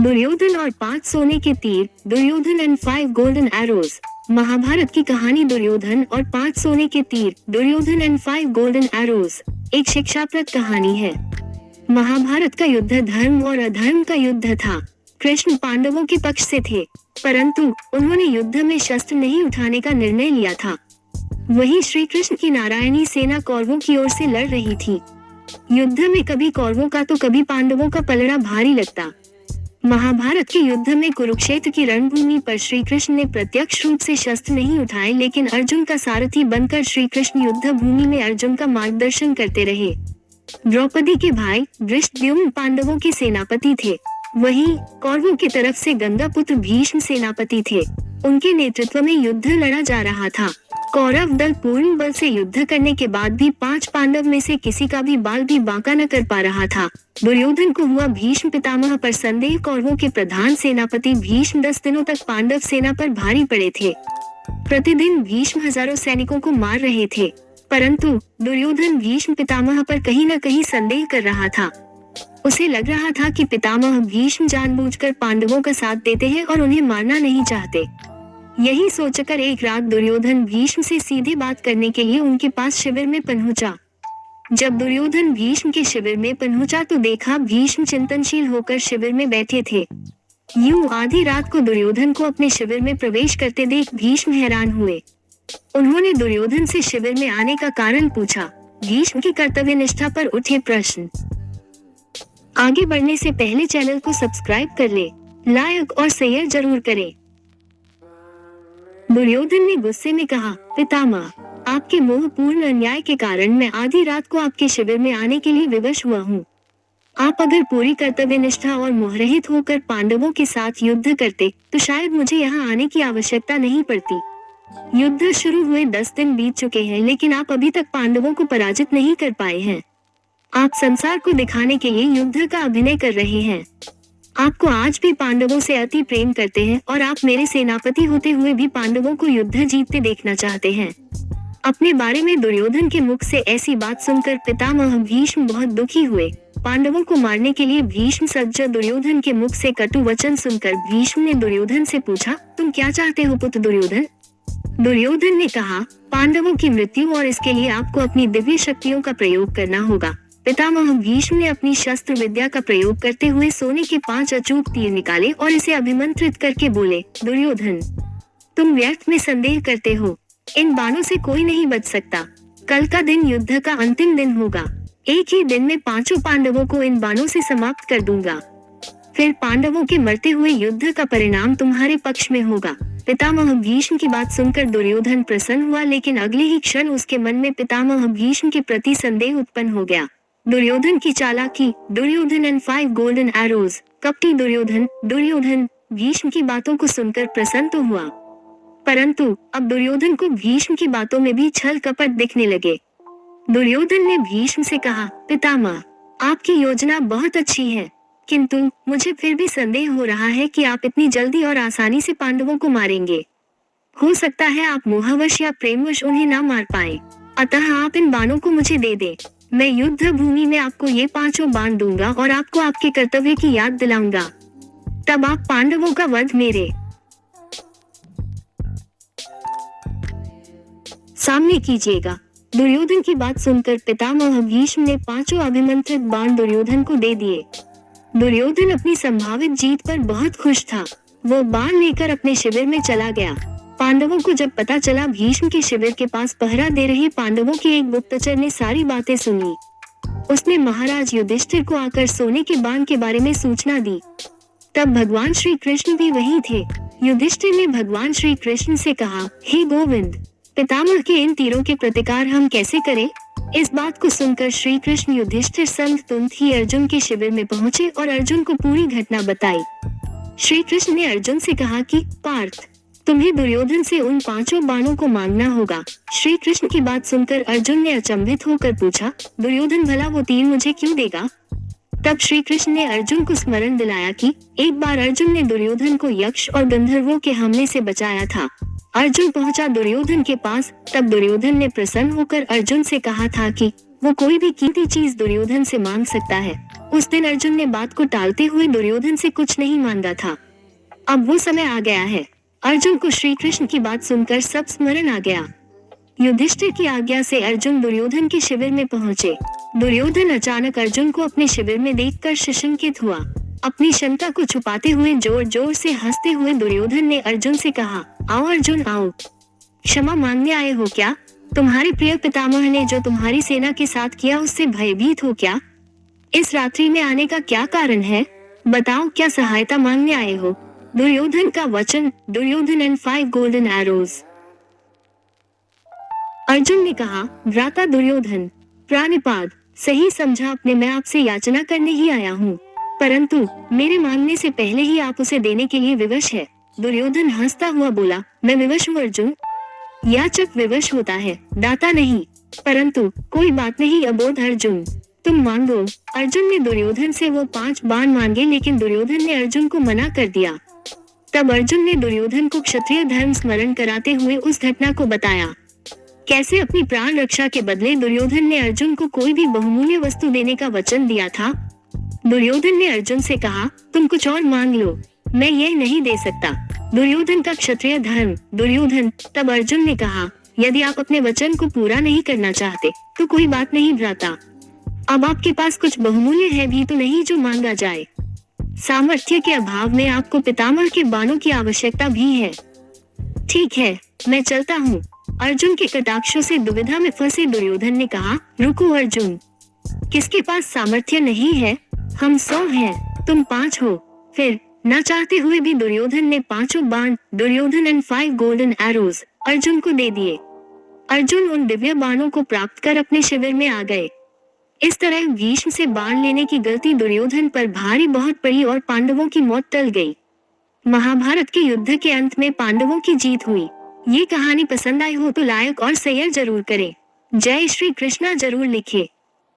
दुर्योधन और 5 सोने के तीर, Duryodhan and 5 golden arrows. Mahabharat की कहानी दुर्योधन और 5 सोने के तीर, दुर्योधन एंड 5 गोल्डन एरोज एक शिक्षाप्रद कहानी है। महाभारत का युद्ध धर्म और अधर्म का युद्ध था। कृष्ण पांडवों के पक्ष से थे, परंतु उन्होंने युद्ध में शस्त्र नहीं उठाने का निर्णय लिया था। वहीं श्री कृष्ण की नारायणी सेना कौरवों की ओर से लड़ रही थी। युद्ध में कभी कौरवों का तो कभी पांडवों का पलड़ा भारी लगता। महाभारत के युद्ध में कुरुक्षेत्र की रणभूमि पर श्री कृष्ण ने प्रत्यक्ष रूप से शस्त्र नहीं उठाए, लेकिन अर्जुन का सारथी बनकर श्री कृष्ण युद्ध भूमि में अर्जुन का मार्गदर्शन करते रहे। द्रौपदी के भाई धृष्टद्युम्न पांडवों के सेनापति थे। वहीं कौरवों की तरफ से गंगापुत्र भीष्म सेनापति थे। उनके नेतृत्व में युद्ध लड़ा जा रहा था। कौरव दल पूर्ण बल से युद्ध करने के बाद भी 5 पांडव में से किसी का भी बाल भी बांका न कर पा रहा था। दुर्योधन को हुआ भीष्म पितामह पर संदेह। कौरवों के प्रधान सेनापति भीष्म 10 दिनों तक पांडव सेना पर भारी पड़े थे। प्रतिदिन भीष्म हजारों सैनिकों को मार रहे थे, परंतु दुर्योधन भीष्म पितामह पर कहीं न कहीं संदेह कर रहा था। उसे लग रहा था कि पितामह भीष्म जानबूझकर पांडवों का साथ देते हैं और उन्हें मारना नहीं चाहते। यही सोचकर एक रात दुर्योधन भीष्म से सीधे बात करने के लिए उनके पास शिविर में पहुंचा। जब दुर्योधन भीष्म के शिविर में पहुंचा तो देखा भीष्म चिंतनशील होकर शिविर में बैठे थे। यूं आधी रात को दुर्योधन को अपने शिविर में प्रवेश करते देख भीष्म हैरान हुए। उन्होंने दुर्योधन से शिविर में आने का कारण पूछा। भीष्म की कर्तव्य निष्ठा पर उठे प्रश्न। आगे बढ़ने से पहले चैनल को सब्सक्राइब कर ले, लाइक और शेयर जरूर करें। दुर्योधन ने गुस्से में कहा, पितामह, आपके मोहपूर्ण अन्याय के कारण मैं आधी रात को आपके शिविर में आने के लिए विवश हुआ हूँ। आप अगर पूरी कर्तव्य निष्ठा और मोहरहित होकर पांडवों के साथ युद्ध करते तो शायद मुझे यहाँ आने की आवश्यकता नहीं पड़ती। युद्ध शुरू हुए 10 दिन बीत चुके हैं, लेकिन आप अभी तक पांडवों को पराजित नहीं कर पाए हैं। आप संसार को दिखाने के लिए युद्ध का अभिनय कर रहे हैं। आपको आज भी पांडवों से अति प्रेम करते हैं और आप मेरे सेनापति होते हुए भी पांडवों को युद्ध जीतते देखना चाहते हैं। अपने बारे में दुर्योधन के मुख से ऐसी बात सुनकर पितामह भीष्म बहुत दुखी हुए। पांडवों को मारने के लिए भीष्म सज्ज। दुर्योधन के मुख से कटु वचन सुनकर भीष्म ने दुर्योधन से पूछा, तुम क्या चाहते हो पुत्र दुर्योधन? दुर्योधन ने कहा, पांडवों की मृत्यु और इसके लिए आपको अपनी दिव्य शक्तियों का प्रयोग करना होगा। पितामह भीष्म ने अपनी शस्त्र विद्या का प्रयोग करते हुए सोने के 5 अचूक तीर निकाले और इसे अभिमंत्रित करके बोले, दुर्योधन, तुम व्यर्थ में संदेह करते हो। इन बाणों से कोई नहीं बच सकता। कल का दिन युद्ध का अंतिम दिन होगा। एक ही दिन में 5 पांडवों को इन बाणों से समाप्त कर दूंगा। फिर पांडवों के मरते हुए युद्ध का परिणाम तुम्हारे पक्ष में होगा। पितामह भीष्म की बात सुनकर दुर्योधन प्रसन्न हुआ, लेकिन अगले ही क्षण उसके मन में पितामह भीष्म के प्रति संदेह उत्पन्न हो गया। दुर्योधन की चालाकी, दुर्योधन एंड 5 गोल्डन एरोज। कपटी दुर्योधन भीष्म की बातों को सुनकर प्रसन्न तो हुआ, परंतु अब दुर्योधन को भीष्म की बातों में भी छल कपट दिखने लगे। दुर्योधन ने भीष्म से कहा, पितामह, आपकी योजना बहुत अच्छी है, किंतु मुझे फिर भी संदेह हो रहा है कि आप इतनी जल्दी और आसानी से पांडवों को मारेंगे। हो सकता है आप मोहवश या प्रेमवश उन्हें ना मार पाए, अतः आप इन बाणों को मुझे दे दे। मैं युद्ध भूमि में आपको ये 5 बाण दूंगा और आपको आपके कर्तव्य की याद दिलाऊंगा। तब आप पांडवों का वध मेरे सामने कीजिएगा। दुर्योधन की बात सुनकर पितामह भीष्म ने 5 अभिमंत्रित बाण दुर्योधन को दे दिए। दुर्योधन अपनी संभावित जीत पर बहुत खुश था। वो बाण लेकर अपने शिविर में चला गया। पांडवों को जब पता चला भीष्म के शिविर के पास पहरा दे रहे पांडवों के एक गुप्तचर ने सारी बातें सुनी, उसने महाराज युधिष्ठिर को आकर सोने के बाण के बारे में सूचना दी। तब भगवान श्री कृष्ण भी वहीं थे। युधिष्ठिर ने भगवान श्री कृष्ण से कहा, हे गोविंद, पितामह के इन तीरों के प्रतिकार हम कैसे करें? इस बात को सुनकर श्री कृष्ण युधिष्ठिर संग तुरंत ही अर्जुन के शिविर में पहुंचे और अर्जुन को पूरी घटना बताई। श्री कृष्ण ने अर्जुन से कहा कि पार्थ, तुम्हें दुर्योधन से उन 5 बाणों को मांगना होगा। श्री कृष्ण की बात सुनकर अर्जुन ने अचंभित होकर पूछा, दुर्योधन भला वो तीर मुझे क्यों देगा? तब श्री कृष्ण ने अर्जुन को स्मरण दिलाया कि एक बार अर्जुन ने दुर्योधन को यक्ष और गंधर्वों के हमले से बचाया था। अर्जुन पहुंचा दुर्योधन के पास। तब दुर्योधन ने प्रसन्न होकर अर्जुन से कहा था कि वो कोई भी कीमती चीज दुर्योधन से मांग सकता है। उस दिन अर्जुन ने बात को टालते हुए दुर्योधन से कुछ नहीं मांगा था। अब वो समय आ गया है। अर्जुन को श्री कृष्ण की बात सुनकर सब स्मरण आ गया। युधिष्ठिर की आज्ञा से अर्जुन दुर्योधन के शिविर में पहुंचे। दुर्योधन अचानक अर्जुन को अपने शिविर में देखकर शशंकित हुआ। अपनी शंका को छुपाते हुए जोर जोर से हंसते हुए दुर्योधन ने अर्जुन से कहा, आओ अर्जुन आओ, क्षमा मांगने आए हो क्या? तुम्हारे प्रिय पितामह ने जो तुम्हारी सेना के साथ किया उससे भयभीत हो क्या? इस रात्रि में आने का क्या कारण है? बताओ, क्या सहायता मांगने आए हो? दुर्योधन का वचन। Duryodhan and 5 golden arrows. Arjun ने कहा, भ्राता दुर्योधन, प्राणिपाद, सही समझा आपने, मैं आपसे याचना करने ही आया हूँ, परंतु मेरे मांगने से पहले ही आप उसे देने के लिए विवश है। दुर्योधन हंसता हुआ बोला, मैं विवश हूँ अर्जुन? याचक विवश होता है, दाता नहीं। परंतु कोई बात नहीं अबोध अर्जुन, तुम मांगो। अर्जुन ने दुर्योधन से वो 5 बाण मांगे, लेकिन दुर्योधन ने अर्जुन को मना कर दिया। तब अर्जुन ने दुर्योधन को क्षत्रिय धर्म स्मरण कराते हुए उस घटना को बताया, कैसे अपनी प्राण रक्षा के बदले दुर्योधन ने अर्जुन को कोई भी बहुमूल्य वस्तु देने का वचन दिया था। दुर्योधन ने अर्जुन से कहा, तुम कुछ और मांग लो, मैं यह नहीं दे सकता। दुर्योधन का क्षत्रिय धर्म। दुर्योधन। तब अर्जुन ने कहा, यदि आप अपने वचन को पूरा नहीं करना चाहते तो कोई बात नहीं भ्राता, अब आपके पास कुछ बहुमूल्य है भी तो नहीं जो मांगा जाए। सामर्थ्य के अभाव में आपको पितामह के बाणों की आवश्यकता भी है। ठीक है, मैं चलता हूँ। अर्जुन के कटाक्षों से दुविधा में फंसे दुर्योधन ने कहा, रुको अर्जुन, किसके पास सामर्थ्य नहीं है? हम 100 हैं, तुम 5 हो। फिर न चाहते हुए भी दुर्योधन ने 5 बाण, Duryodhan and 5 golden arrows, Arjun को दे दिए। अर्जुन उन दिव्य बाणों को प्राप्त कर अपने शिविर में आ गए। इस तरह भीष्म से बाण लेने की गलती दुर्योधन पर भारी बहुत पड़ी और पांडवों की मौत टल गई। महाभारत के युद्ध के अंत में पांडवों की जीत हुई। ये कहानी पसंद आई हो तो लाइक और शेयर जरूर करें। जय श्री कृष्णा जरूर लिखें।